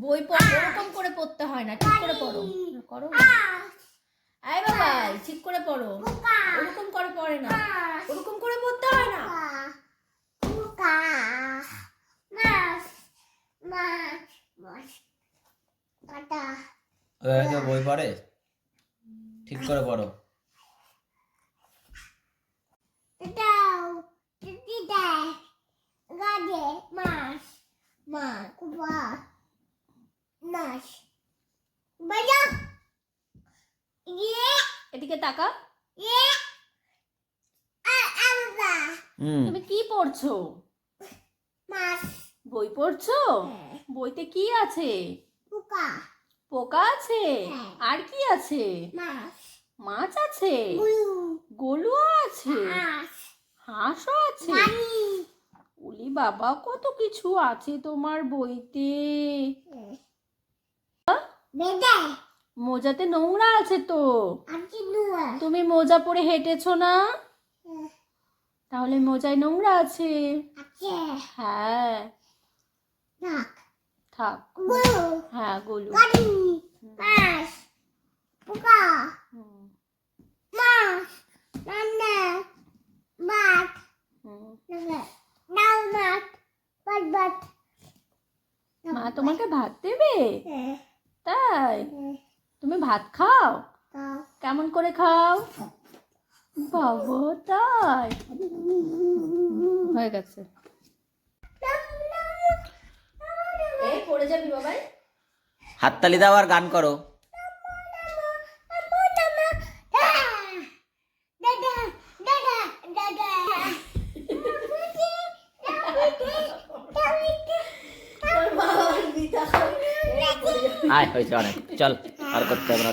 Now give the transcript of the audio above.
বই পড়ো, ওরকম করে পড়তে হয় না, ঠিক করে পড়ো। করো আয় বাবা, ঠিক করে পড়ো, ওরকম করে পড়ে না, ওরকম করে পড়তে হয় না। বই পড়ে, ঠিক করে পড়ো। এদিকে তাকা। তুমি কি পড়ছো? বই পড়ছো? বইতে কি আছে? পোকা আছে? আর কি আছে? মাছ আছে? গলুও আছে? হাঁসও আছে? ওলি বাবা, কত কিছু আছে তোমার বইতে। মোজাতে নোংরা আছে তো। তুমি মোজা পরে হেঁটেছো না? তাহলে মোজায় নোংরা আছে। হ্যাঁ, থাক। হ্যাঁ, গলু। মা তোমাকে ভাত দেবে? তাই? তুমি ভাত খাও? কেমন করে খাও? বাবা, তাই? হয়ে গেছে। এই পড়ে যাবি বাবাই। হাততালি দাও আর গান করো। আয় হয়েছে অনেক, চল আর করতে হবে না।